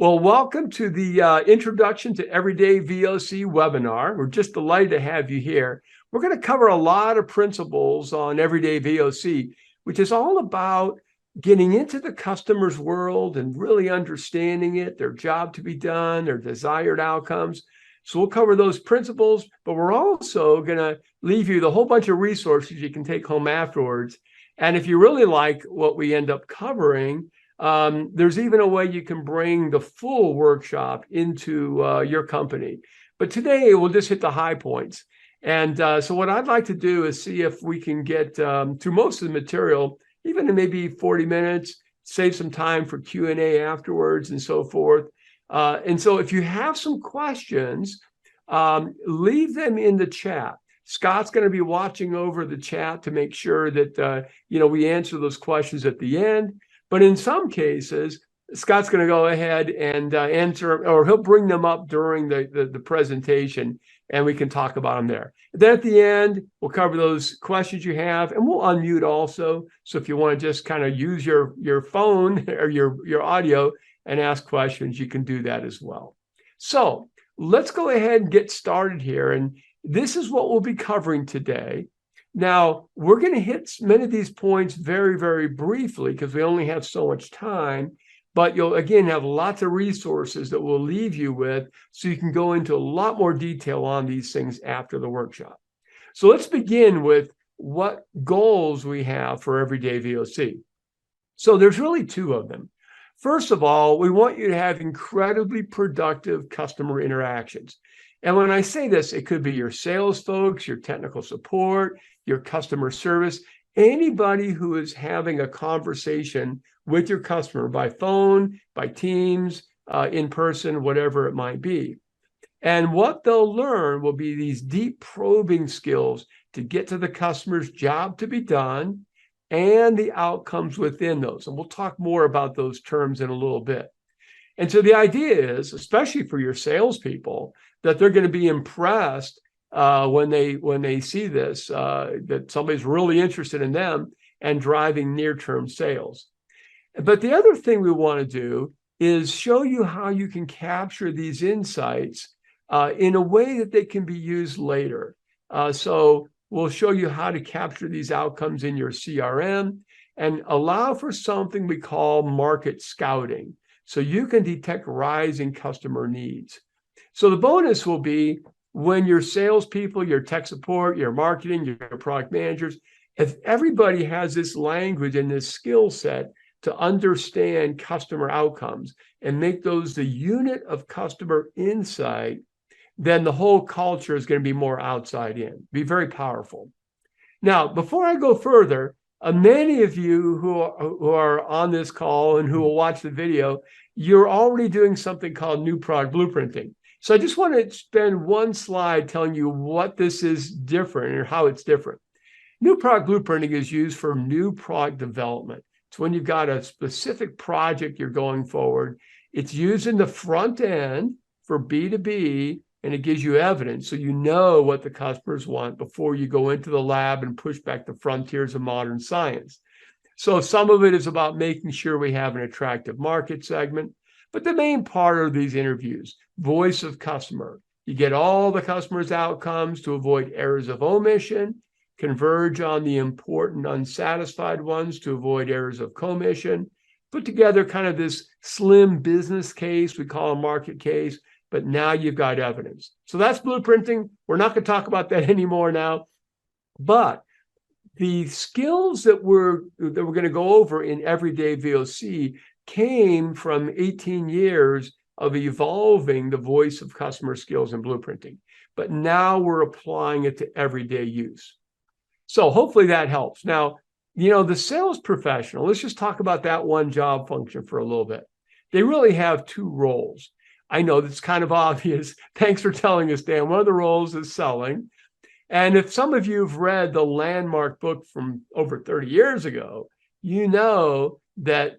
Well, welcome to the Introduction to Everyday VOC webinar. We're just delighted to have you here. We're going to cover a lot of principles on Everyday VOC, which is all about getting into the customer's world and really understanding it, their job to be done, their desired outcomes. So we'll cover those principles, but we're also going to leave you the whole bunch of resources you can take home afterwards. And if you really like what we end up covering, there's even a way you can bring the full workshop into your company. But today we'll just hit the high points. And so what I'd like to do is see if we can get through most of the material, even in maybe 40 minutes, save some time for Q&A afterwards and so forth. And so if you have some questions, leave them in the chat. Scott's going to be watching over the chat to make sure that we answer those questions at the end. But in some cases, Scott's going to go ahead and answer, or he'll bring them up during the presentation, and we can talk about them there. Then at the end, we'll cover those questions you have, and we'll unmute also. So if you want to just kind of use your phone or your audio and ask questions, you can do that as well. So let's go ahead and get started here. And this is what we'll be covering today. Now, we're going to hit many of these points very, very briefly because we only have so much time, but you'll, again, have lots of resources that we'll leave you with so you can go into a lot more detail on these things after the workshop. So let's begin with what goals we have for Everyday VOC. So there's really two of them. First of all, we want you to have incredibly productive customer interactions. And when I say this, it could be your sales folks, your technical support, your customer service, anybody who is having a conversation with your customer by phone, by Teams, in person, whatever it might be. And what they'll learn will be these deep probing skills to get to the customer's job to be done and the outcomes within those. And we'll talk more about those terms in a little bit. And so the idea is, especially for your salespeople, that they're going to be impressed when they see this, that somebody's really interested in them and driving near-term sales. But the other thing we want to do is show you how you can capture these insights in a way that they can be used later. So we'll show you how to capture these outcomes in your CRM and allow for something we call market scouting, so you can detect rising customer needs. So the bonus will be when your salespeople, your tech support, your marketing, your product managers, if everybody has this language and this skill set to understand customer outcomes and make those the unit of customer insight, then the whole culture is going to be more outside in, be very powerful. Now, before I go further, many of you who are on this call and who will watch the video, you're already doing something called new product blueprinting. So I just want to spend one slide telling you what this is different or how it's different. New product blueprinting is used for new product development. It's when you've got a specific project you're going forward. It's used in the front end for B2B, and it gives you evidence so you know what the customers want before you go into the lab and push back the frontiers of modern science. So some of it is about making sure we have an attractive market segment. But the main part of these interviews, voice of customer. You get all the customer's outcomes to avoid errors of omission, converge on the important unsatisfied ones to avoid errors of commission, put together kind of this slim business case, we call a market case, but now you've got evidence. So that's blueprinting. We're not going to talk about that anymore now. But the skills that we're going to go over in Everyday VOC came from 18 years of evolving the voice of customer skills and blueprinting. But now we're applying it to everyday use. So hopefully that helps. Now, the sales professional, let's just talk about that one job function for a little bit. They really have two roles. I know that's kind of obvious. Thanks for telling us, Dan. One of the roles is selling. And if some of you have read the landmark book from over 30 years ago, you know that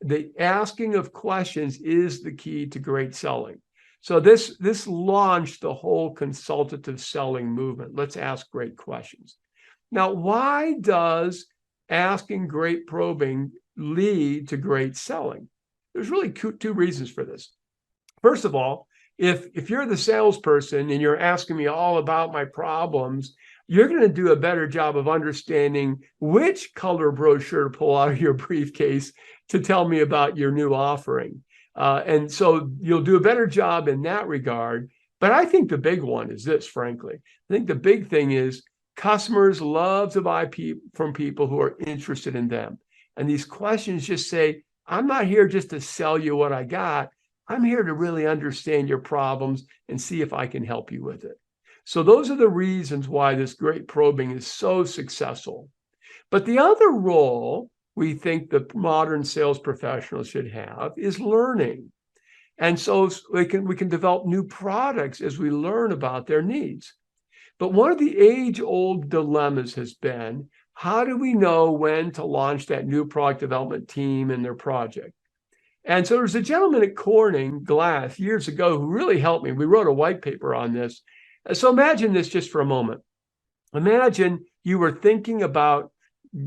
the asking of questions is the key to great selling. So this launched the whole consultative selling movement. Let's ask great questions. Now, why does asking great probing lead to great selling? There's really two reasons for this. First of all, if you're the salesperson and you're asking me all about my problems, you're going to do a better job of understanding which color brochure to pull out of your briefcase to tell me about your new offering. And so you'll do a better job in that regard. But I think the big one is this, frankly. I think the big thing is customers love to buy from people who are interested in them. And these questions just say, I'm not here just to sell you what I got. I'm here to really understand your problems and see if I can help you with it. So those are the reasons why this great probing is so successful. But the other role we think the modern sales professionals should have is learning. And so we can develop new products as we learn about their needs. But one of the age-old dilemmas has been, how do we know when to launch that new product development team and their project? And so there's a gentleman at Corning Glass years ago who really helped me. We wrote a white paper on this. So imagine this just for a moment. Imagine you were thinking about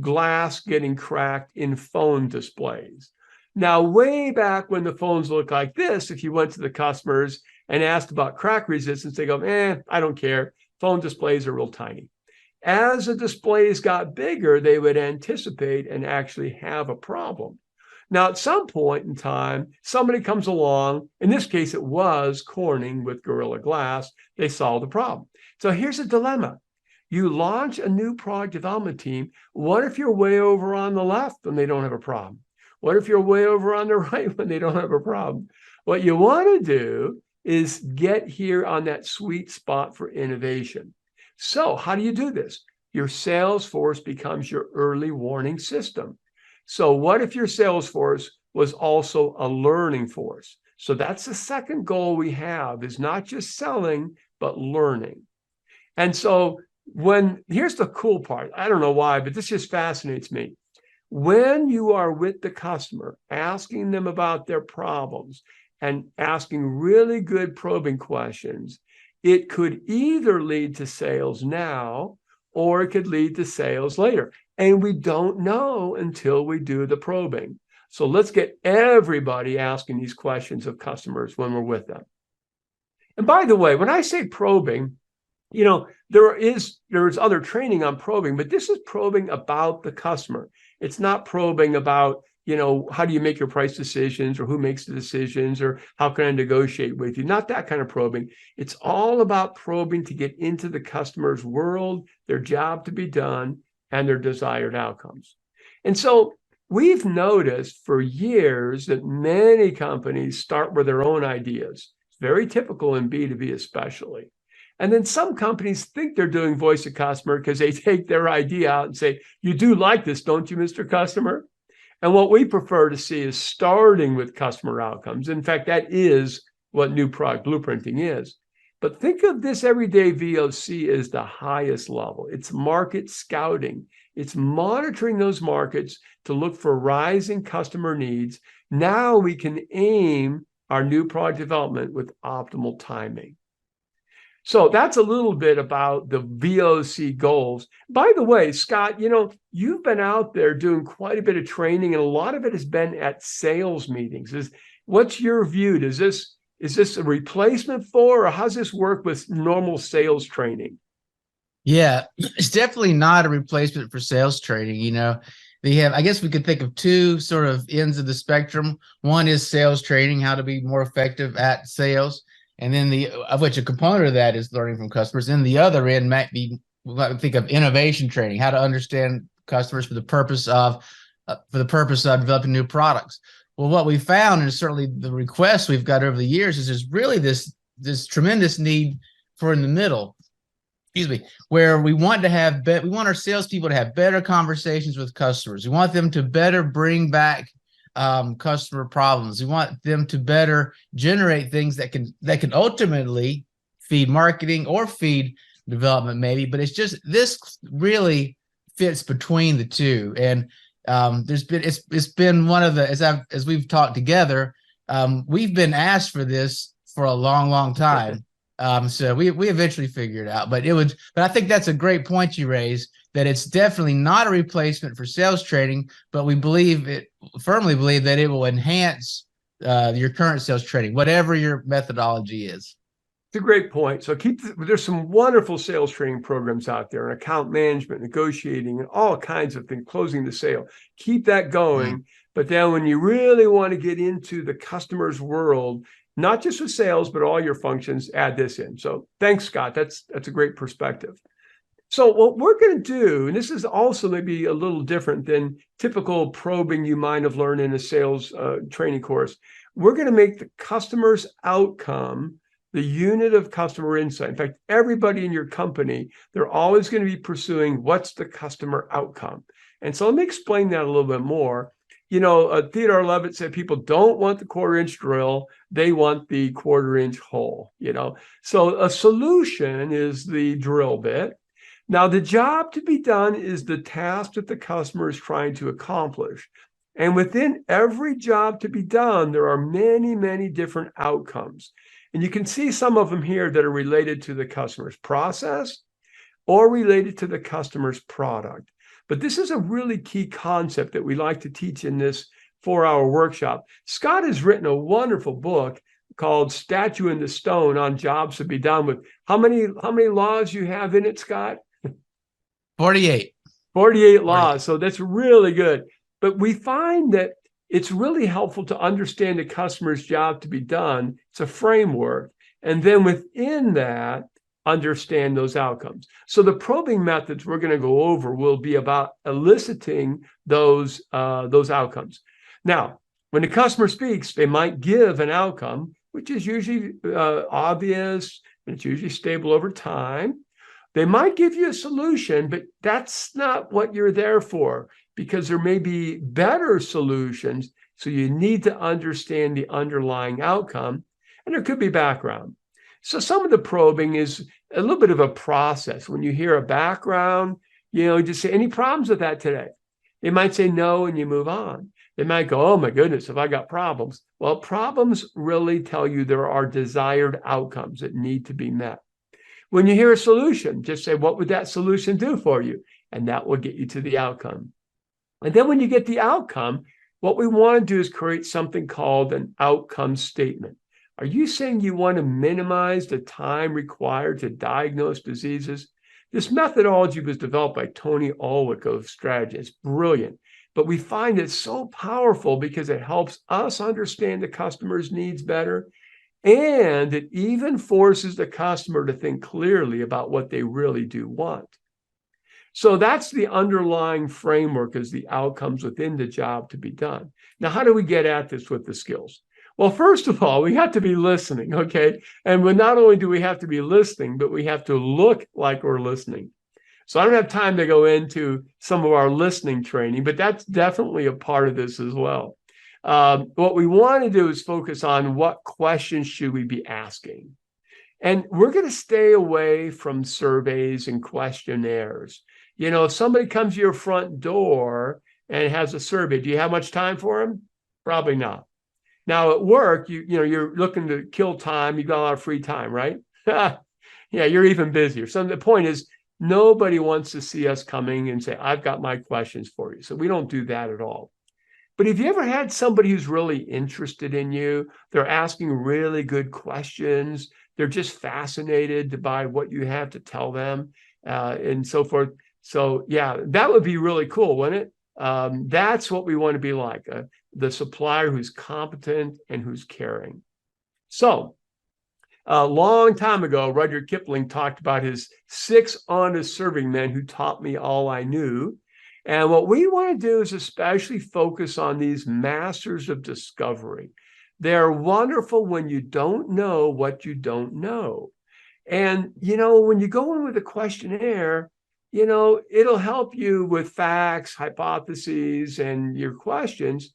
glass getting cracked in phone displays. Now, way back when the phones looked like this, if you went to the customers and asked about crack resistance, they go, I don't care. Phone displays are real tiny. As the displays got bigger, they would anticipate and actually have a problem. Now, at some point in time, somebody comes along. In this case, it was Corning with Gorilla Glass. They solved the problem. So here's a dilemma. You launch a new product development team. What if you're way over on the left and they don't have a problem? What if you're way over on the right when they don't have a problem? What you want to do is get here on that sweet spot for innovation. So how do you do this? Your salesforce becomes your early warning system. So what if your salesforce was also a learning force? So that's the second goal we have, is not just selling, but learning. And so here's the cool part. I don't know why, but this just fascinates me. When you are with the customer, asking them about their problems and asking really good probing questions, it could either lead to sales now, or it could lead to sales later. And we don't know until we do the probing. So let's get everybody asking these questions of customers when we're with them. And by the way, when I say probing, there is other training on probing, but this is probing about the customer. It's not probing about, how do you make your price decisions, or who makes the decisions, or how can I negotiate with you? Not that kind of probing. It's all about probing to get into the customer's world, their job to be done, and their desired outcomes. And so we've noticed for years that many companies start with their own ideas. It's very typical in B2B especially. And then some companies think they're doing voice of customer because they take their idea out and say, you do like this, don't you, Mr. Customer? And what we prefer to see is starting with customer outcomes. In fact, that is what new product blueprinting is. But think of this everyday VOC as the highest level. It's market scouting. It's monitoring those markets to look for rising customer needs. Now we can aim our new product development with optimal timing. So that's a little bit about the VOC goals. By the way, Scott, you've been out there doing quite a bit of training, and a lot of it has been at sales meetings. What's your view? Is this a replacement for, or how's this work with normal sales training? Yeah, it's definitely not a replacement for sales training. I guess we could think of two sort of ends of the spectrum. One is sales training, how to be more effective at sales. And then of which a component of that is learning from customers. And the other end might be, think of innovation training, how to understand customers for the purpose of developing new products. Well, what we found, and certainly the requests we've got over the years, is there's really this tremendous need for in the middle, where we want our salespeople to have better conversations with customers. We want them to better bring back customer problems. We want them to better generate things that can ultimately feed marketing or feed development, maybe. But it's just, this really fits between the two. And it's been one of the, as we've talked together, we've been asked for this for a long time. So we eventually figured it out. But I think that's a great point you raised, that it's definitely not a replacement for sales training, but we firmly believe that it will enhance your current sales training, whatever your methodology is. It's a great point. So there's some wonderful sales training programs out there, and account management, negotiating, and all kinds of things, closing the sale. Keep that going. Mm. But then when you really want to get into the customer's world, not just with sales, but all your functions, add this in. So thanks, Scott. That's a great perspective. So what we're going to do, and this is also maybe a little different than typical probing you might have learned in a sales training course, we're going to make the customer's outcome the unit of customer insight. In fact, everybody in your company, they're always going to be pursuing what's the customer outcome. And so let me explain that a little bit more. You know, Theodore Levitt said people don't want the quarter-inch drill, they want the quarter-inch hole, you know. So a solution is the drill bit. Now, the job to be done is the task that the customer is trying to accomplish. And within every job to be done, there are many, many different outcomes. And you can see some of them here that are related to the customer's process or related to the customer's product. But this is a really key concept that we like to teach in this 4-hour workshop. Scott has written a wonderful book called Statue in the Stone on jobs to be done with. How many laws you have in it, Scott? 48. 48 laws. So that's really good. But we find that it's really helpful to understand the customer's job to be done. It's a framework. And then within that, understand those outcomes. So the probing methods we're going to go over will be about eliciting those outcomes. Now, when the customer speaks, they might give an outcome, which is usually obvious, and it's usually stable over time. They might give you a solution, but that's not what you're there for, because there may be better solutions. So you need to understand the underlying outcome, and there could be background. So some of the probing is a little bit of a process. When you hear a background, you know, just say, any problems with that today? They might say no, and you move on. They might go, oh my goodness, have I got problems? Well, problems really tell you there are desired outcomes that need to be met. When you hear a solution, just say, what would that solution do for you? And that will get you to the outcome. And then when you get the outcome, what we want to do is create something called an outcome statement. Are you saying you want to minimize the time required to diagnose diseases? This methodology was developed by Tony Ulwick of Strategy. It's brilliant. But we find it so powerful because it helps us understand the customer's needs better. And it even forces the customer to think clearly about what they really do want. So that's the underlying framework, is the outcomes within the job to be done. Now, how do we get at this with the skills? Well, first of all, we have to be listening, okay? And not only do we have to be listening, but we have to look like we're listening. So I don't have time to go into some of our listening training, but that's definitely a part of this as well. What we want to do is focus on what questions should we be asking. And we're going to stay away from surveys and questionnaires. You know, if somebody comes to your front door and has a survey, do you have much time for them? Probably not. Now at work, you're looking to kill time. You've got a lot of free time, right? Yeah, you're even busier. So the point is, nobody wants to see us coming and say, I've got my questions for you. So we don't do that at all. But have you ever had somebody who's really interested in you? They're asking really good questions. They're just fascinated by what you have to tell them, and so forth. So yeah, that would be really cool, wouldn't it? That's what we want to be like, the supplier who's competent and who's caring. So a long time ago, Rudyard Kipling talked about his 6 honest serving men who taught me all I knew. And what we want to do is especially focus on these masters of discovery. They're wonderful when you don't know what you don't know. And, you know, when you go in with a questionnaire, you know, it'll help you with facts, hypotheses, and your questions.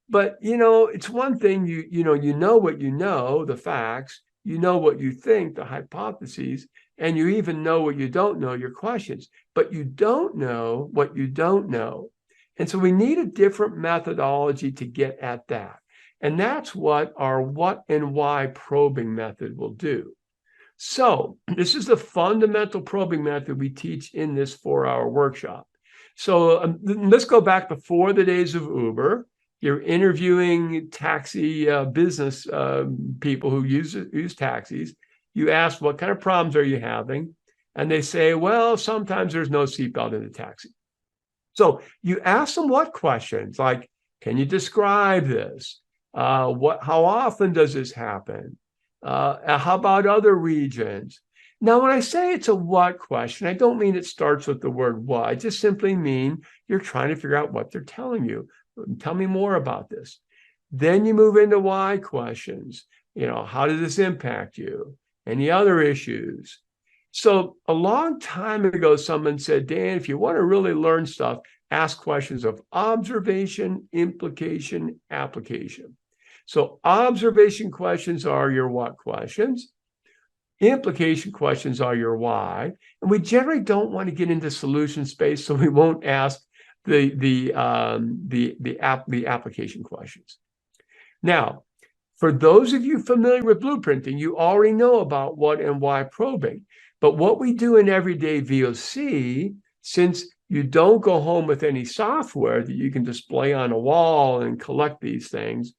But, you know, it's one thing, you know what you know, the facts, you know what you think, the hypotheses, and you even know what you don't know, your questions, but you don't know what you don't know. And so we need a different methodology to get at that. And that's what our what and why probing method will do. So this is the fundamental probing method we teach in this 4-hour workshop. So let's go back before the days of Uber. You're interviewing taxi business people who use taxis. You ask, what kind of problems are you having? And they say, well, sometimes there's no seatbelt in the taxi. So you ask them what questions, like, can you describe this? How often does this happen? How about other regions? Now, when I say it's a what question, I don't mean it starts with the word what. I just simply mean you're trying to figure out what they're telling you. Tell me more about this. Then you move into why questions. How does this impact you? Any other issues? So a long time ago, someone said, Dan, if you want to really learn stuff, ask questions of observation, implication, application. So observation questions are your what questions. Implication questions are your why. And we generally don't want to get into solution space, so we won't ask the application questions. Now, for those of you familiar with blueprinting, you already know about what and why probing. But what we do in everyday VOC, since you don't go home with any software that you can display on a wall and collect these things,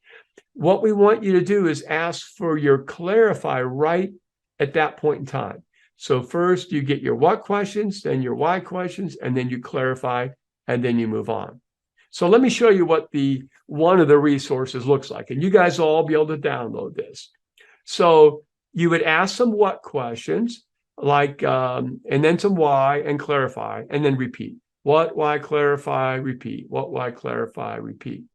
what we want you to do is ask for your clarify right at that point in time. So first you get your what questions, then your why questions, and then you clarify, and then you move on. So let me show you what one of the resources looks like, and you guys will all be able to download this. So you would ask some what questions, like, and then some why, and clarify, and then repeat. What, why, clarify, repeat. What, why, clarify, repeat.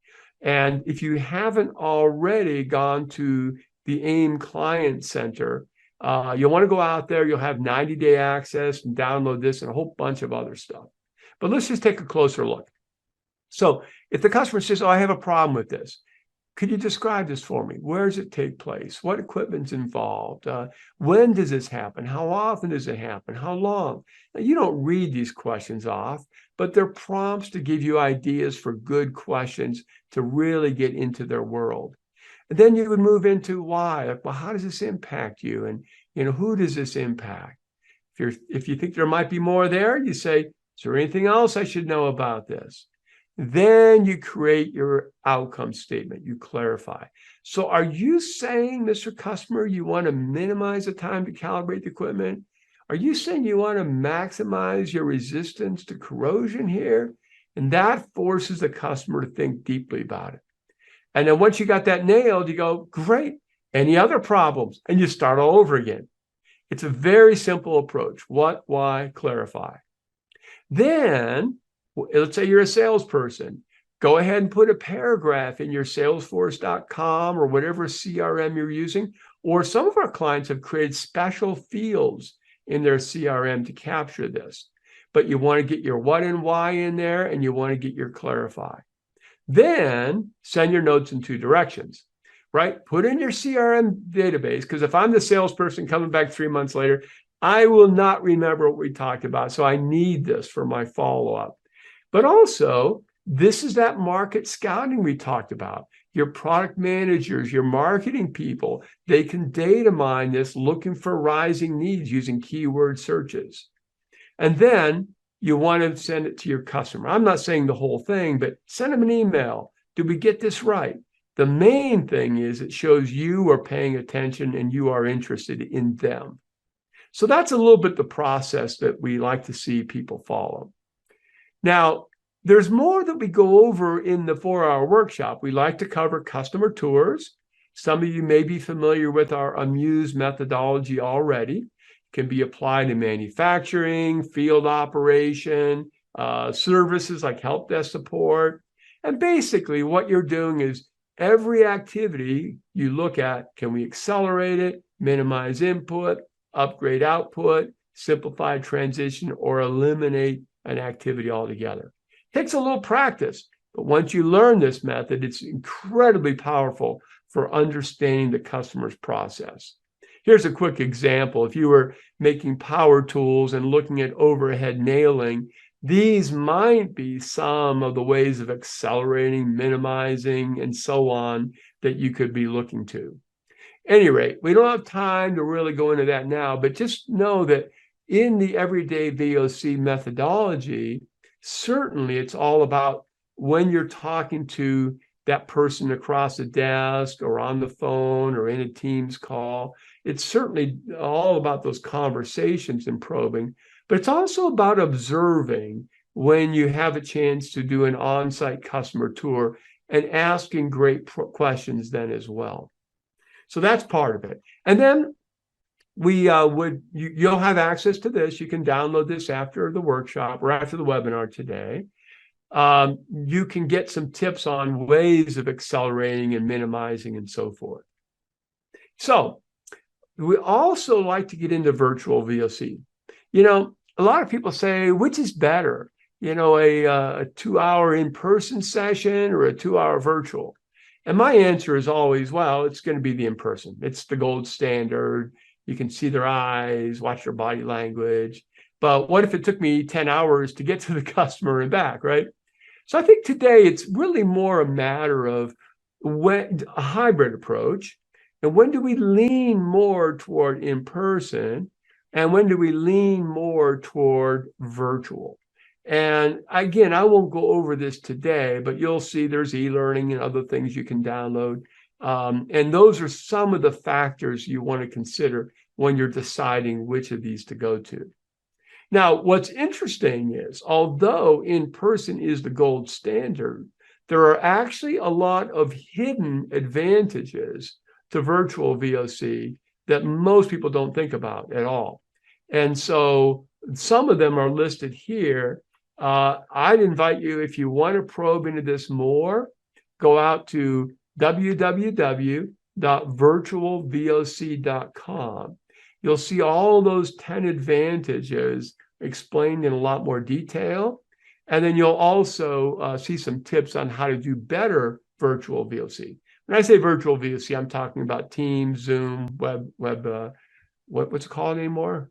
And if you haven't already gone to the AIM Client Center, you'll want to go out there. You'll have 90-day access and download this and a whole bunch of other stuff. But let's just take a closer look. So if the customer says, oh, I have a problem with this, could you describe this for me? Where does it take place? What equipment's involved? When does this happen? How often does it happen? How long? Now, you don't read these questions off, but they're prompts to give you ideas for good questions to really get into their world. And then you would move into why. Like, well, how does this impact you? And who does this impact? If you think there might be more there, you say, is there anything else I should know about this? Then you create your outcome statement. You clarify. So are you saying, Mr. Customer, you want to minimize the time to calibrate the equipment? Are you saying you want to maximize your resistance to corrosion here? And that forces the customer to think deeply about it. And then once you got that nailed, you go, great. Any other problems? And you start all over again. It's a very simple approach. What, why, clarify. Then, let's say you're a salesperson. Go ahead and put a paragraph in your salesforce.com or whatever CRM you're using. Or some of our clients have created special fields in their CRM to capture this. But you want to get your what and why in there, and you want to get your clarify. Then send your notes in two directions, right? Put in your CRM database, because if I'm the salesperson coming back 3 months later, I will not remember what we talked about. So I need this for my follow-up. But also, this is that market scouting we talked about. Your product managers, your marketing people, they can data mine this, looking for rising needs using keyword searches. And then you want to send it to your customer. I'm not saying the whole thing, but send them an email. Did we get this right? The main thing is it shows you are paying attention and you are interested in them. So that's a little bit the process that we like to see people follow. Now, there's more that we go over in the 4-hour workshop. We like to cover customer tours. Some of you may be familiar with our AMUSE methodology already. It can be applied in manufacturing, field operation, services like help desk support. And basically what you're doing is every activity you look at, can we accelerate it, minimize input, upgrade output, simplify transition, or eliminate an activity altogether. Takes a little practice, but once you learn this method, it's incredibly powerful for understanding the customer's process. Here's a quick example. If you were making power tools and looking at overhead nailing, these might be some of the ways of accelerating, minimizing, and so on that you could be looking to. At any rate, we don't have time to really go into that now, but just know that in the everyday VOC methodology, certainly it's all about when you're talking to that person across the desk or on the phone or in a Teams call. It's certainly all about those conversations and probing, but it's also about observing when you have a chance to do an on-site customer tour and asking great questions then as well. So that's part of it. And then you'll have access to this. You can download this after the workshop or after the webinar today. You can get some tips on ways of accelerating and minimizing and so forth. So we also like to get into virtual VOC. A lot of people say, which is better? A 2-hour in-person session or a 2-hour virtual? And my answer is always, well, it's going to be the in-person. It's the gold standard. You can see their eyes, watch their body language. But what if it took me 10 hours to get to the customer and back, right? So I think today it's really more a matter of a hybrid approach. And when do we lean more toward in-person? And when do we lean more toward virtual? And again, I won't go over this today, but you'll see there's e-learning and other things you can download. And those are some of the factors you want to consider when you're deciding which of these to go to. Now, what's interesting is, although in-person is the gold standard, there are actually a lot of hidden advantages to virtual VOC that most people don't think about at all. And so some of them are listed here. I'd invite you, if you want to probe into this more, go out to www.virtualvoc.com. You'll see all those 10 advantages explained in a lot more detail. And then you'll also see some tips on how to do better virtual VOC. When I say virtual VOC, I'm talking about Teams, Zoom, what's it called anymore?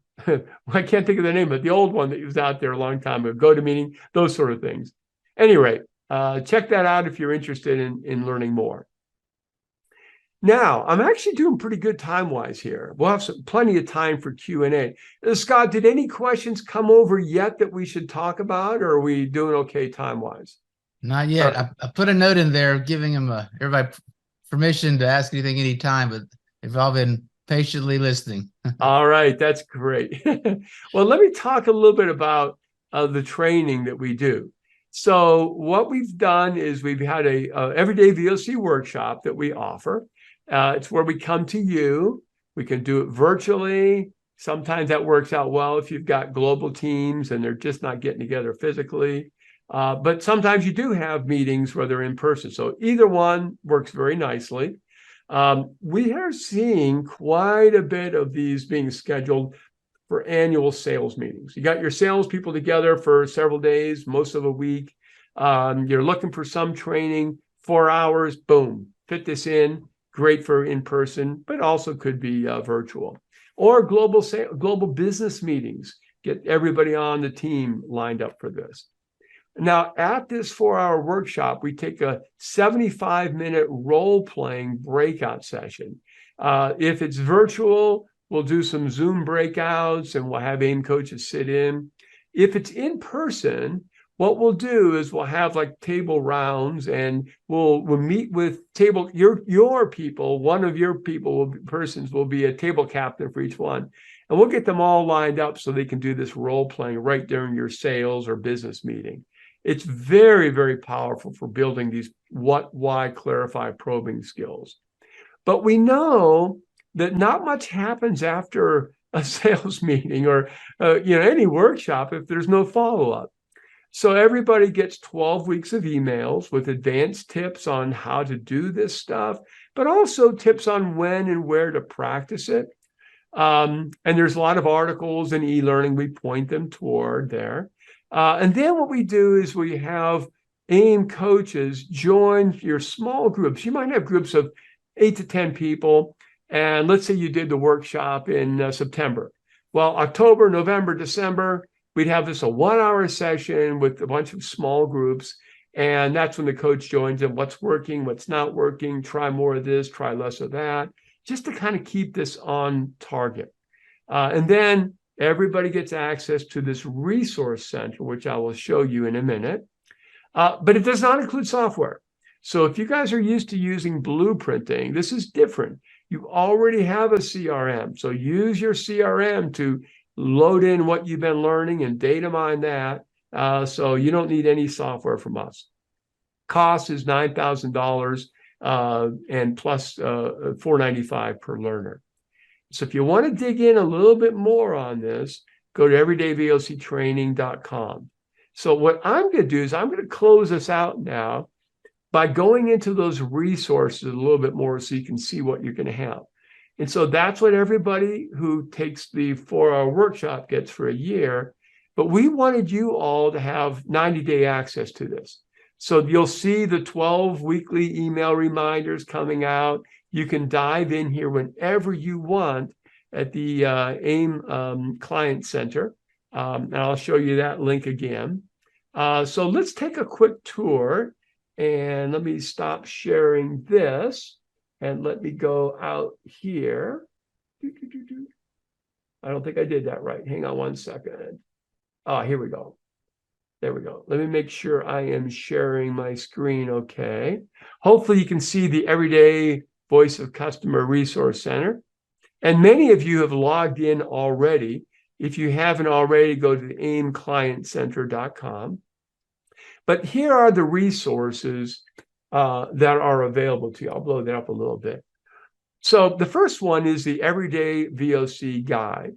I can't think of the name, but the old one that was out there a long time ago, GoToMeeting, those sort of things. Anyway, check that out if you're interested in learning more. Now, I'm actually doing pretty good time-wise here. We'll have plenty of time for Q&A. Scott, did any questions come over yet that we should talk about, or are we doing okay time-wise? Not yet. I put a note in there giving everybody permission to ask anything anytime, but they've all been patiently listening. All right, that's great. Well, let me talk a little bit about the training that we do. So what we've done is we've had a everyday VOC workshop that we offer. It's where we come to you. We can do it virtually. Sometimes that works out well if you've got global teams and they're just not getting together physically. But sometimes you do have meetings where they're in person. So either one works very nicely. We are seeing quite a bit of these being scheduled for annual sales meetings. You got your salespeople together for several days, most of a week. You're looking for some training, 4 hours, boom, fit this in. Great for in-person, but also could be virtual. Or global business meetings. Get everybody on the team lined up for this. Now, at this 4-hour workshop, we take a 75-minute role-playing breakout session. If it's virtual, we'll do some Zoom breakouts and we'll have AIM coaches sit in. If it's in person, what we'll do is we'll have like table rounds and we'll meet with your people. One of your persons will be a table captain for each one. And we'll get them all lined up so they can do this role-playing right during your sales or business meeting. It's very, very powerful for building these what, why, clarify, probing skills. But we know that not much happens after a sales meeting or any workshop if there's no follow-up. So everybody gets 12 weeks of emails with advanced tips on how to do this stuff, but also tips on when and where to practice it. And there's a lot of articles and e-learning we point them toward there. And then what we do is we have AIM coaches join your small groups. You might have groups of 8 to 10 people. And let's say you did the workshop in September. Well, October, November, December, we'd have this a 1-hour session with a bunch of small groups. And that's when the coach joins them. What's working, what's not working, try more of this, try less of that, just to kind of keep this on target. And then everybody gets access to this resource center, which I will show you in a minute. But it does not include software. So if you guys are used to using blueprinting, this is different. You already have a CRM. So use your CRM to load in what you've been learning and data mine that. So you don't need any software from us. Cost is $9,000 and plus $495 per learner. So if you want to dig in a little bit more on this, go to everydayvoctraining.com. So what I'm going to do is I'm going to close this out now by going into those resources a little bit more so you can see what you're going to have. And so that's what everybody who takes the 4-hour workshop gets for a year. But we wanted you all to have 90-day access to this. So you'll see the 12 weekly email reminders coming out. You can dive in here whenever you want at the AIM Client Center. And I'll show you that link again. So let's take a quick tour. And let me stop sharing this and let me go out here. I don't think I did that right. Hang on one second. Oh, here we go. There we go. Let me make sure I am sharing my screen okay. Hopefully you can see the Everyday Voice of Customer Resource Center. And many of you have logged in already. If you haven't already, go to aimclientcenter.com. But here are the resources that are available to you. I'll blow that up a little bit. So the first one is the Everyday VOC Guide.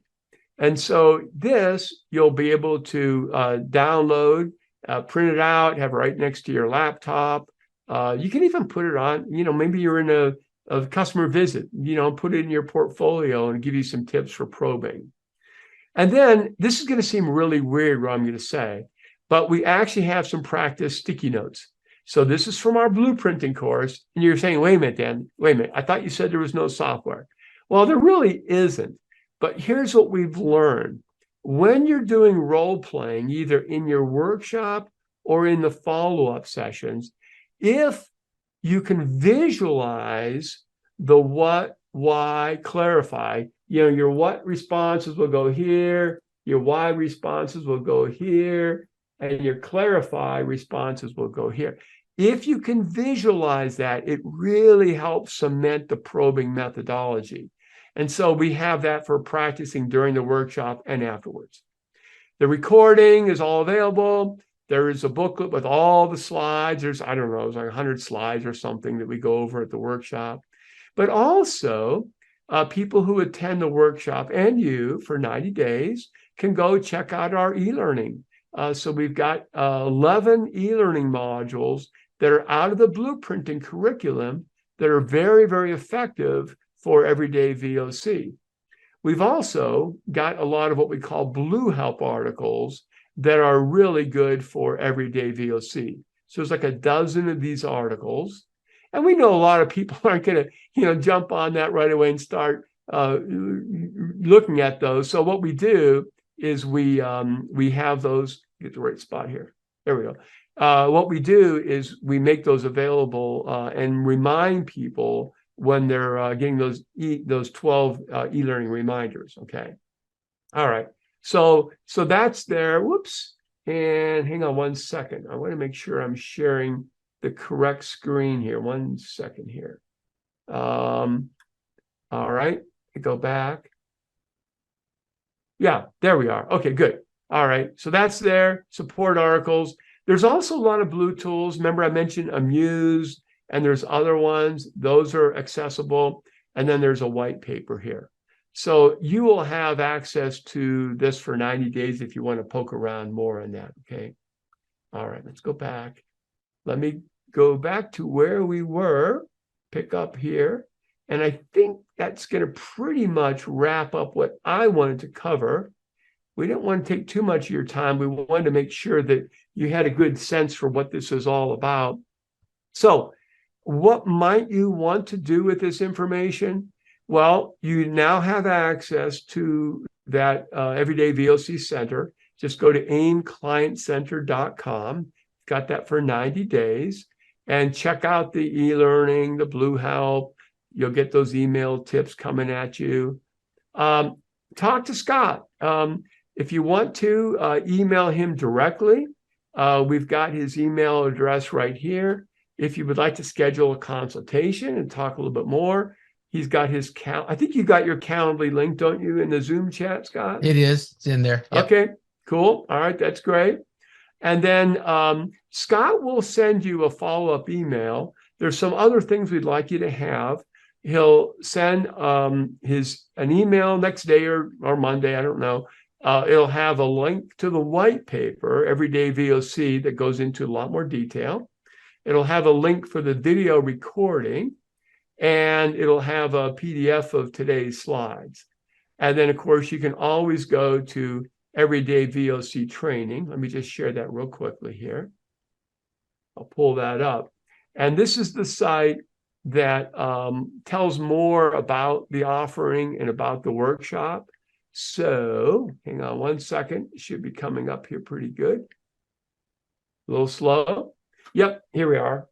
And so this you'll be able to download, print it out, have it right next to your laptop. You can even put it on, maybe you're in a customer visit, put it in your portfolio and give you some tips for probing. And then this is going to seem really weird what I'm going to say, but we actually have some practice sticky notes. So this is from our blueprinting course. And you're saying, wait a minute, Dan, wait a minute. I thought you said there was no software. Well, there really isn't. But here's what we've learned. When you're doing role playing, either in your workshop or in the follow-up sessions, if you can visualize the what, why, clarify, your what responses will go here, your why responses will go here, and your clarify responses will go here. If you can visualize that, it really helps cement the probing methodology. And so we have that for practicing during the workshop and afterwards. The recording is all available. There is a booklet with all the slides. There's, I don't know, it's like 100 slides or something that we go over at the workshop. But also, people who attend the workshop and you for 90 days can go check out our e-learning. So we've got 11 e-learning modules that are out of the blueprinting curriculum that are very, very effective for everyday VOC. We've also got a lot of what we call Blue Help articles that are really good for everyday VOC. So there's like a dozen of these articles. And we know a lot of people aren't going to, jump on that right away and start looking at those. So what we do is we have those, get the right spot here. There we go. What we do is we make those available and remind people when they're getting those 12 e-learning reminders. Okay. All right. So that's there. Whoops. And hang on one second. I want to make sure I'm sharing the correct screen here. 1 second here. All right. Go back. Yeah, there we are. Okay, good. All right. So that's there. Support articles. There's also a lot of blue tools. Remember, I mentioned Amuse, and there's other ones. Those are accessible. And then there's a white paper here. So you will have access to this for 90 days if you want to poke around more on that. Okay. All right, let's go back. Let me go back to where we were, pick up here. And I think that's going to pretty much wrap up what I wanted to cover. We didn't want to take too much of your time. We wanted to make sure that you had a good sense for what this is all about. So what might you want to do with this information? Well, you now have access to that Everyday VOC Center. Just go to aimclientcenter.com. Got that for 90 days. And check out the e-learning, the Blue Help. You'll get those email tips coming at you. Talk to Scott. If you want to email him directly, we've got his email address right here. If you would like to schedule a consultation and talk a little bit more, he's got his I think you got your Calendly link, don't you, in the Zoom chat, Scott? It is. It's in there. Yep. Okay, cool. All right, that's great. And then Scott will send you a follow-up email. There's some other things we'd like you to have. He'll send an email next day or Monday, I don't know. It'll have a link to the white paper, Everyday VOC, that goes into a lot more detail. It'll have a link for the video recording, and it'll have a PDF of today's slides. And then, of course, you can always go to Everyday VOC training. Let me just share that real quickly here. I'll pull that up. And this is the site that tells more about the offering and about the workshop. So hang on one second. It should be coming up here pretty good. A little slow. Yep, here we are.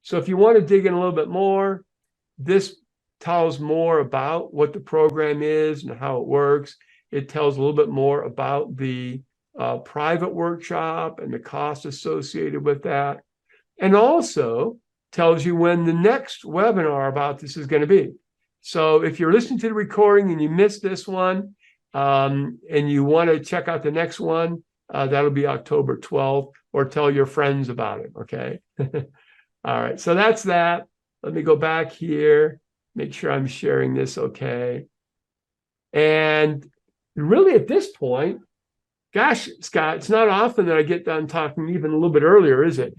So if you want to dig in a little bit more, this tells more about what the program is and how it works. It tells a little bit more about the private workshop and the cost associated with that. And also tells you when the next webinar about this is going to be. So if you're listening to the recording and you missed this one, and you want to check out the next one, that'll be October 12th, or tell your friends about it, okay? All right, so that's that. Let me go back here, make sure I'm sharing this okay. And really at this point, gosh, Scott, it's not often that I get done talking even a little bit earlier, is it?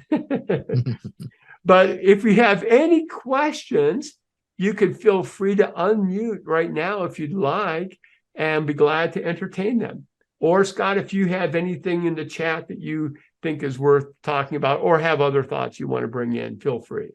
But if you have any questions, you could feel free to unmute right now if you'd like, and be glad to entertain them. Or Scott, if you have anything in the chat that you think is worth talking about, or have other thoughts you want to bring in, feel free.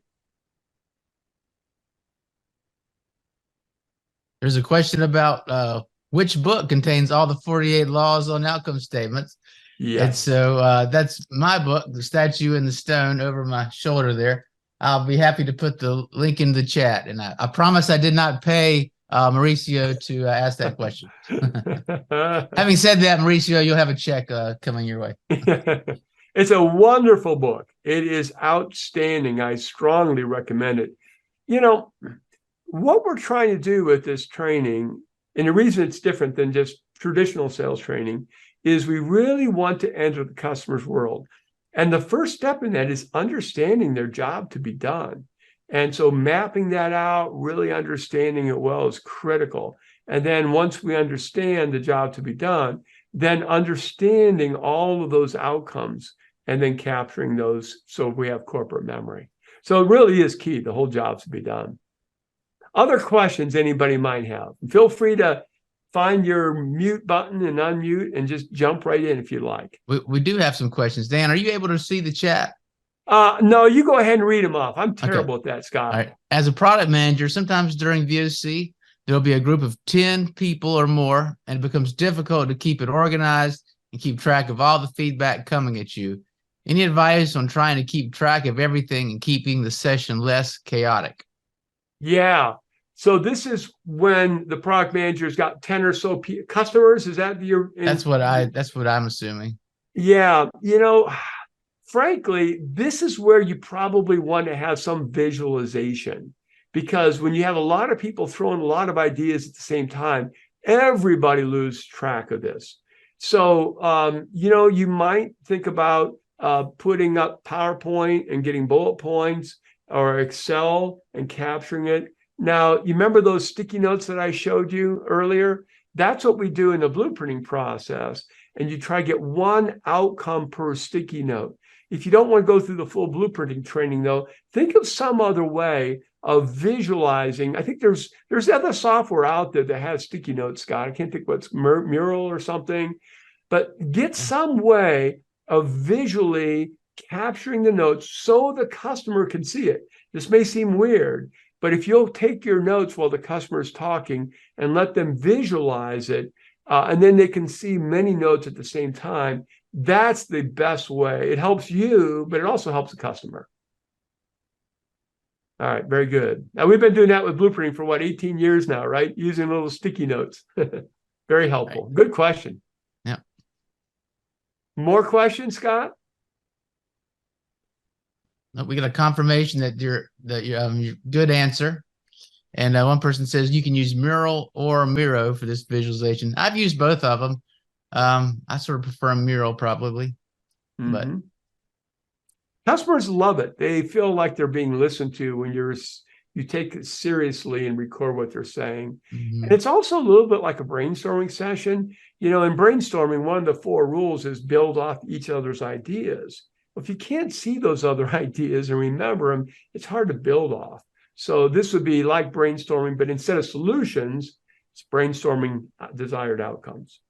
There's a question about which book contains all the 48 laws on outcome statements. Yes. And so that's my book, The Statue in the Stone, over my shoulder there. I'll be happy to put the link in the chat. And I promise I did not pay Mauricio to ask that question. Having said that, Mauricio, you'll have a check coming your way. It's a wonderful book. It is outstanding. I strongly recommend it. You know, what we're trying to do with this training, and the reason it's different than just traditional sales training, is we really want to enter the customer's world. And the first step in that is understanding their job to be done. And so mapping that out, really understanding it well, is critical. And then once we understand the job to be done, then understanding all of those outcomes and then capturing those so we have corporate memory. So it really is key, the whole job to be done. Other questions anybody might have, feel free to find your mute button and unmute and just jump right in if you like. We do have some questions. Dan, are you able to see the chat? No, you go ahead and read them off. I'm terrible at that, Scott. All right. As a product manager, sometimes during VOC, there'll be a group of 10 people or more, and it becomes difficult to keep it organized and keep track of all the feedback coming at you. Any advice on trying to keep track of everything and keeping the session less chaotic? Yeah. So this is when the product manager's got 10 or so customers. Is that your? That's what I'm assuming. Yeah. You know, frankly, this is where you probably want to have some visualization, because when you have a lot of people throwing a lot of ideas at the same time, everybody loses track of this. So, you know, you might think about putting up PowerPoint and getting bullet points, or Excel and capturing it. Now, you remember those sticky notes that I showed you earlier? That's what we do in the blueprinting process. And you try to get one outcome per sticky note. If you don't want to go through the full blueprinting training, though, think of some other way of visualizing. I think there's other software out there that has sticky notes, Scott. I can't think what's Mural or something. But get some way of visually capturing the notes so the customer can see it. This may seem weird, but if you'll take your notes while the customer is talking and let them visualize it, and then they can see many notes at the same time, that's the best way. It helps you, but it also helps the customer. All right, very good. Now, we've been doing that with blueprinting for, 18 years now, right? Using little sticky notes. Very helpful. Right. Good question. Yeah. More questions, Scott? We got a confirmation that you're good answer. And one person says you can use Mural or Miro for this visualization. I've used both of them. I sort of prefer Mural probably, but Mhm. Customers love it. They feel like they're being listened to when you take it seriously and record what they're saying. And mhm. it's also a little bit like a brainstorming session. In brainstorming, one of the 4 rules is build off each other's ideas. If you can't see those other ideas and remember them, it's hard to build off. So this would be like brainstorming, but instead of solutions, it's brainstorming desired outcomes.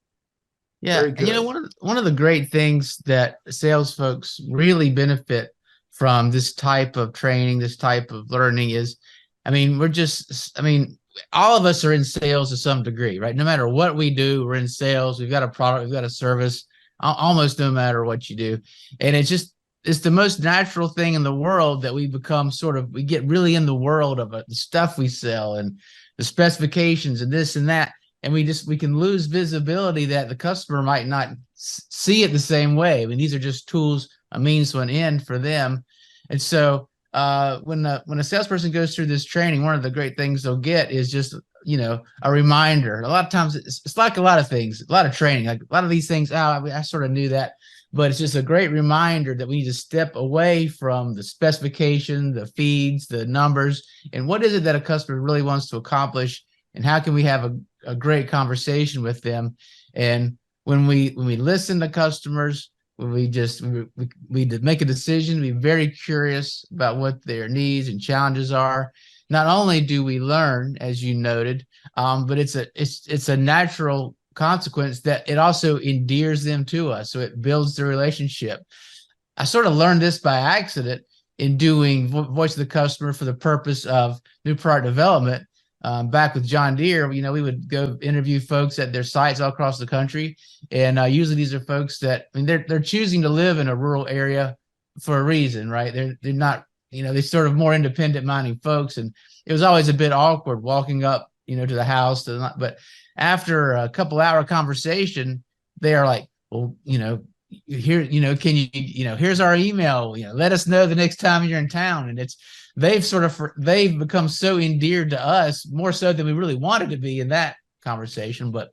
Yeah, Very and good. one of the great things that sales folks really benefit from this type of training, this type of learning is, I mean, all of us are in sales to some degree, right? No matter what we do, we're in sales. We've got a product, we've got a service, almost no matter what you do. And it's the most natural thing in the world that we become we get really in the world of it, the stuff we sell and the specifications and this and that, and we can lose visibility that the customer might not see it the same way. I mean, these are just tools, a means to an end for them. And so when a salesperson goes through this training, one of the great things they'll get is just a reminder. A lot of times it's like a lot of things, a lot of training, like a lot of these things. I sort of knew that, but it's just a great reminder that we need to step away from the specification, the feeds, the numbers, and what is it that a customer really wants to accomplish, and how can we have a great conversation with them. And when we listen to customers, when we make a decision, be very curious about what their needs and challenges are. Not only do we learn, as you noted, but it's a natural consequence that it also endears them to us. So it builds the relationship. I sort of learned this by accident in doing voice of the customer for the purpose of new product development. Back with John Deere, we would go interview folks at their sites all across the country, and usually these are folks that they're choosing to live in a rural area for a reason, right? They're not, they're sort of more independent minding folks, and it was always a bit awkward walking up, to the house. But after a couple hour conversation, they are like, well, here, can you, here's our email, let us know the next time you're in town. And they've become so endeared to us, more so than we really wanted to be in that conversation. But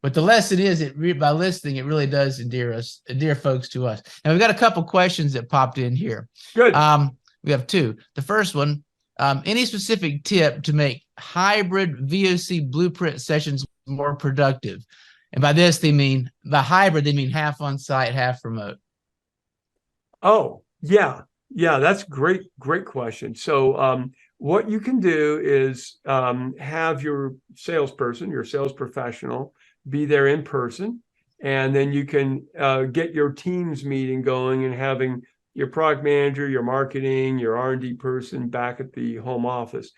the lesson is by listening, it really does endear folks to us. And we've got a couple questions that popped in here. Good. We have 2. The first one, any specific tip to make hybrid VOC blueprint sessions more productive? And by this, they mean half on site, half remote. Oh, yeah. Yeah, that's great question. So what you can do is have your salesperson, your sales professional, be there in person, and then you can get your teams meeting going and having your product manager, your marketing, your R&D person back at the home office.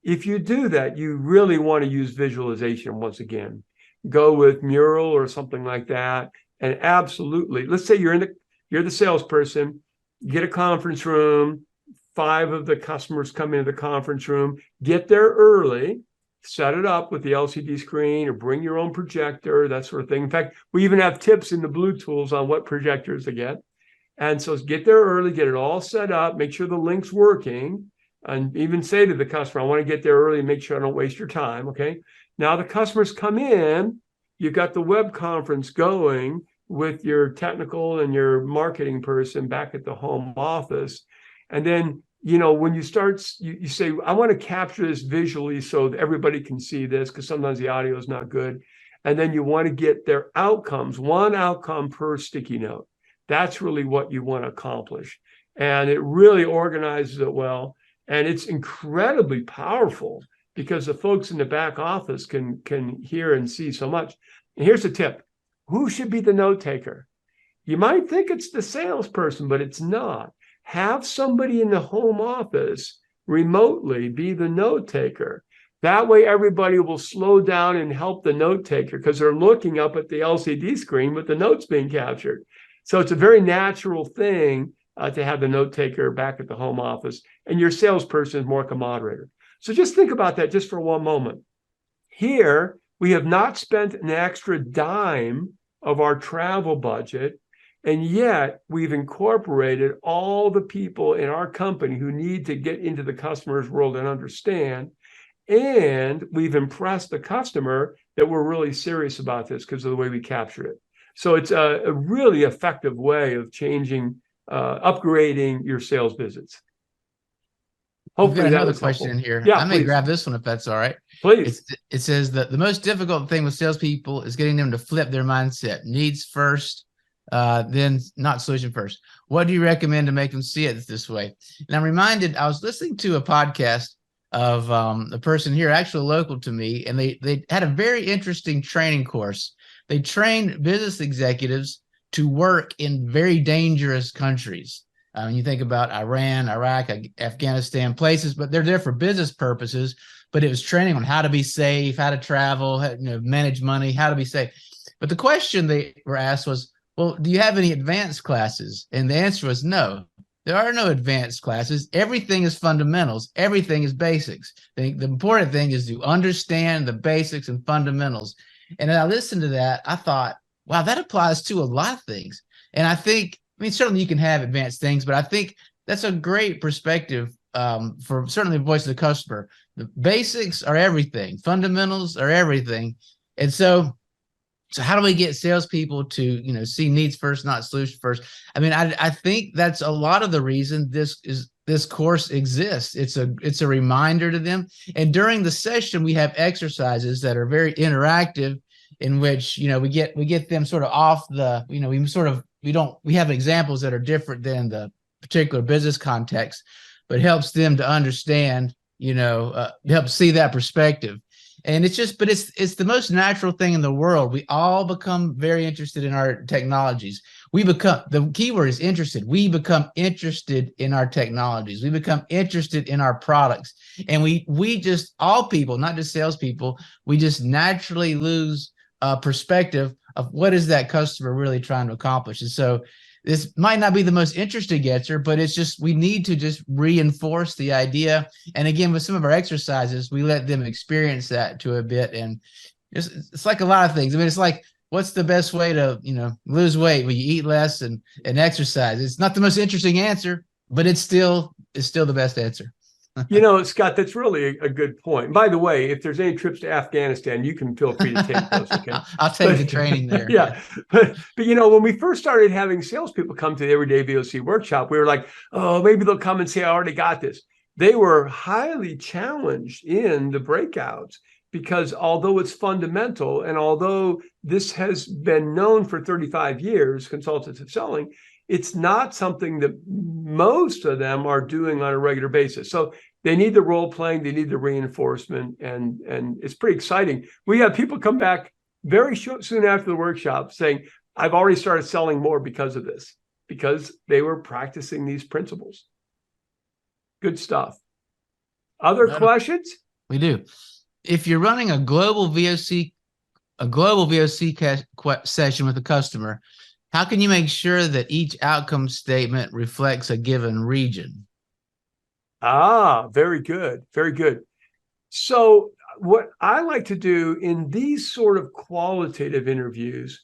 If you do that, you really want to use visualization once again. Go with Mural or something like that. And absolutely, let's say you're the salesperson, you get a conference room, 5 of the customers come into the conference room, get there early, set it up with the LCD screen or bring your own projector, that sort of thing. In fact, we even have tips in the Blue tools on what projectors to get. And so get there early, get it all set up, make sure the link's working, and even say to the customer, I want to get there early and make sure I don't waste your time. Okay. Now the customers come in, you've got the web conference going with your technical and your marketing person back at the home office. And then, when you start, you say, I want to capture this visually so that everybody can see this, because sometimes the audio is not good. And then you want to get their outcomes, 1 outcome per sticky note. That's really what you want to accomplish. And it really organizes it well. And it's incredibly powerful because the folks in the back office can hear and see so much. And here's a tip. Who should be the note taker? You might think it's the salesperson, but it's not. Have somebody in the home office remotely be the note taker. That way, everybody will slow down and help the note taker because they're looking up at the LCD screen with the notes being captured. So it's a very natural thing to have the note taker back at the home office, and your salesperson is more like a moderator. So just think about that just for one moment. Here, we have not spent an extra dime of our travel budget, And yet we've incorporated all the people in our company who need to get into the customer's world and understand. And we've impressed the customer that we're really serious about this because of the way we capture it. So it's a really effective way of changing, upgrading your sales visits. We've Hopefully got that another was question helpful. in here. Yeah, I may please. grab this one if that's all right. Please. It says that the most difficult thing with salespeople is getting them to flip their mindset. Needs first, then not solution first. What do you recommend to make them see it this way? And I'm reminded, I was listening to a podcast of a person here, actually local to me, and they had a very interesting training course. They trained business executives to work in very dangerous countries. You think about Iran, Iraq, Afghanistan, places, but they're there for business purposes. But it was training on how to be safe, how to travel, how, manage money, how to be safe. But the question they were asked was, well, do you have any advanced classes? And the answer was no. There are no advanced classes. Everything is fundamentals. Everything is basics. The important thing is to understand the basics and fundamentals. And as I listened to that, I thought, wow, that applies to a lot of things. And I think, certainly you can have advanced things, but I think that's a great perspective for certainly the voice of the customer. The basics are everything. Fundamentals are everything. And so how do we get salespeople to, see needs first, not solution first? I think that's a lot of the reason this course exists. It's a reminder to them. And during the session, we have exercises that are very interactive, in which we get them sort of off the we have examples that are different than the particular business context, but helps them to understand, help see that perspective. And it's the most natural thing in the world. We all become very interested in our technologies. The key word is interested. We become interested in our technologies. We become interested in our products. And we just, all people, not just salespeople, we just naturally lose perspective of what is that customer really trying to accomplish. And so this might not be the most interesting answer, but it's just, we need to just reinforce the idea. And again, with some of our exercises, we let them experience that to a bit. And it's like a lot of things. It's like, what's the best way to, lose weight? Well, you eat less and exercise. It's not the most interesting answer, but it's still the best answer. Scott, that's really a good point. By the way, if there's any trips to Afghanistan, you can feel free to take those. Okay, I'll take the training there. Yeah, but when we first started having salespeople come to the Everyday VOC workshop, we were like, oh, maybe they'll come and say, I already got this. They were highly challenged in the breakouts because although it's fundamental and although this has been known for 35 years, consultative selling, it's not something that most of them are doing on a regular basis. So they need the role playing, they need the reinforcement, and it's pretty exciting. We have people come back very soon after the workshop saying, I've already started selling more because of this, because they were practicing these principles. Good stuff. Other questions? We do. If you're running a global VOC session with a customer, how can you make sure that each outcome statement reflects a given region? Very good. Very good. So what I like to do in these sort of qualitative interviews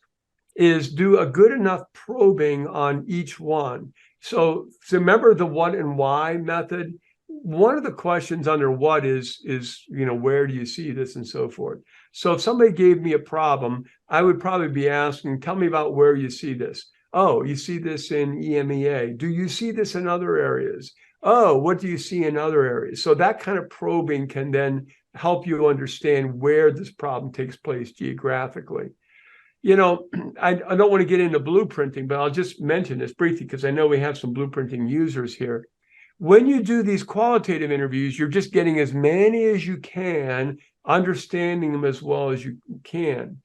is do a good enough probing on each one. So remember the what and why method? One of the questions under what is, where do you see this and so forth? So if somebody gave me a problem, I would probably be asking, tell me about where you see this. Oh, you see this in EMEA. Do you see this in other areas? Oh, what do you see in other areas? So that kind of probing can then help you understand where this problem takes place geographically. I don't want to get into blueprinting, but I'll just mention this briefly because I know we have some blueprinting users here. When you do these qualitative interviews, you're just getting as many as you can, understanding them as well as you can.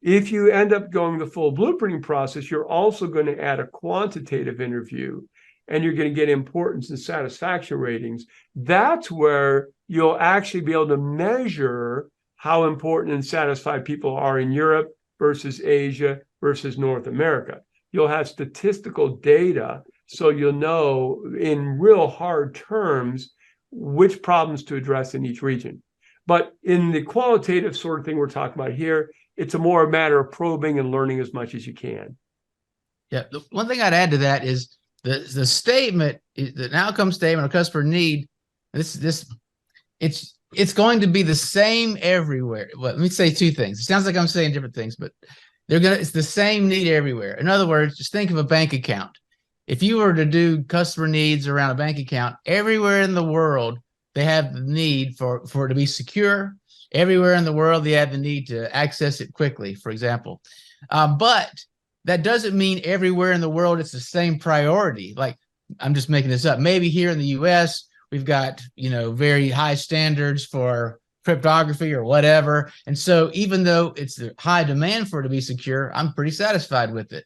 If you end up going the full blueprinting process, you're also going to add a quantitative interview, and you're going to get importance and satisfaction ratings. That's where you'll actually be able to measure how important and satisfied people are in Europe versus Asia versus North America. You'll have statistical data, so you'll know in real hard terms which problems to address in each region. But in the qualitative sort of thing we're talking about here, it's a more a matter of probing and learning as much as you can. Yeah. The one thing I'd add to that is the statement, the outcome statement or customer need. It's going to be the same everywhere. Well, let me say two things. It sounds like I'm saying different things, but it's the same need everywhere. In other words, just think of a bank account. If you were to do customer needs around a bank account, everywhere in the world, they have the need for it to be secure. Everywhere in the world, they have the need to access it quickly, for example. But that doesn't mean everywhere in the world it's the same priority. Like, I'm just making this up. Maybe here in the US, we've got, very high standards for cryptography or whatever. And so even though it's the high demand for it to be secure, I'm pretty satisfied with it,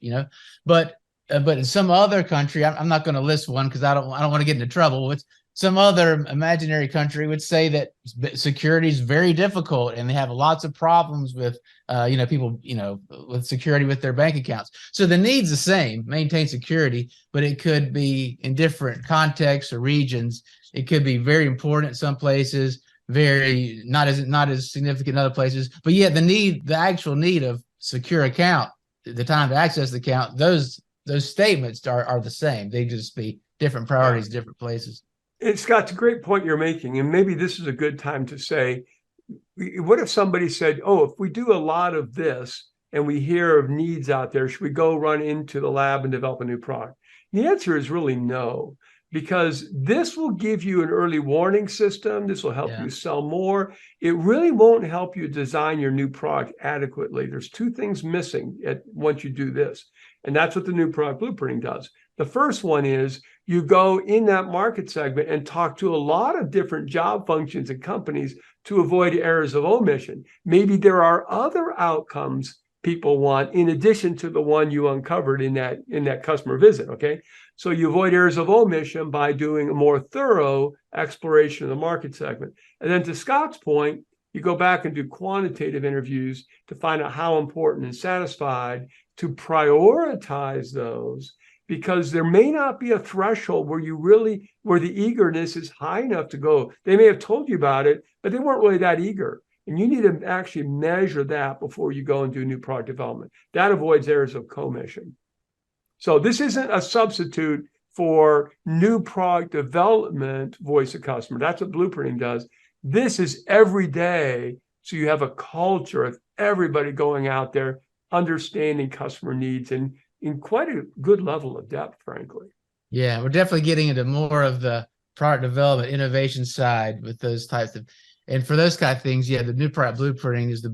But in some other country, I'm not going to list one because I don't want to get into trouble with some other imaginary country would say that security is very difficult and they have lots of problems with, people, with security with their bank accounts. So the need's the same, maintain security, but it could be in different contexts or regions. It could be very important in some places, very not as significant in other places. But yet the actual need of secure account, the time to access the account, those statements are the same. They just be different priorities, different places. And Scott, it's a great point you're making. And maybe this is a good time to say, what if somebody said, oh, if we do a lot of this and we hear of needs out there, should we go run into the lab and develop a new product? The answer is really no, because this will give you an early warning system. This will help you sell more. It really won't help you design your new product adequately. There's two things missing once you do this. And that's what the new product blueprinting does. The first one is you go in that market segment and talk to a lot of different job functions and companies to avoid errors of omission. Maybe there are other outcomes people want in addition to the one you uncovered in that customer visit, okay? So you avoid errors of omission by doing a more thorough exploration of the market segment. And then to Scott's point, you go back and do quantitative interviews to find out how important and satisfied, to prioritize those, because there may not be a threshold where the eagerness is high enough to go. They may have told you about it, but they weren't really that eager. And you need to actually measure that before you go and do new product development. That avoids errors of commission. So this isn't a substitute for new product development voice of customer. That's what blueprinting does. This is every day. So you have a culture of everybody going out there, understanding customer needs and in quite a good level of depth, frankly. Yeah, we're definitely getting into more of the product development, innovation side with those types of, and for those kind of things, the new product blueprinting is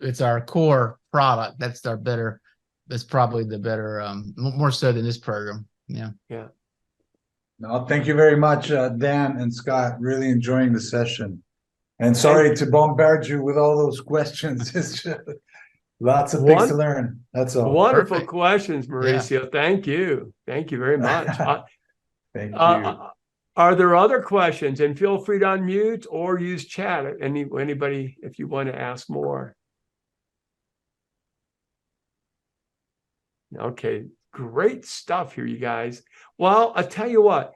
it's our core product. That's probably the better, more so than this program. Yeah. Yeah. No, thank you very much, Dan and Scott. Really enjoying the session. And sorry to bombard you with all those questions. It's just lots of things to learn. That's all. Wonderful questions, Mauricio. Yeah. Thank you. Thank you very much. Thank you. Are there other questions? And feel free to unmute or use chat. Anybody, if you want to ask more. Okay, great stuff here, you guys. Well, I'll tell you what,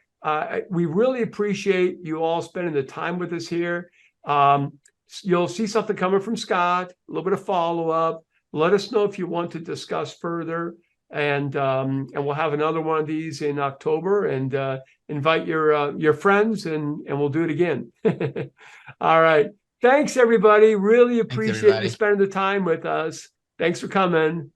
we really appreciate you all spending the time with us here. You'll see something coming from Scott, a little bit of follow-up. Let us know if you want to discuss further, and we'll have another one of these in October, and invite your friends, and we'll do it again. All right. Thanks, everybody. Really appreciate you spending the time with us. Thanks for coming.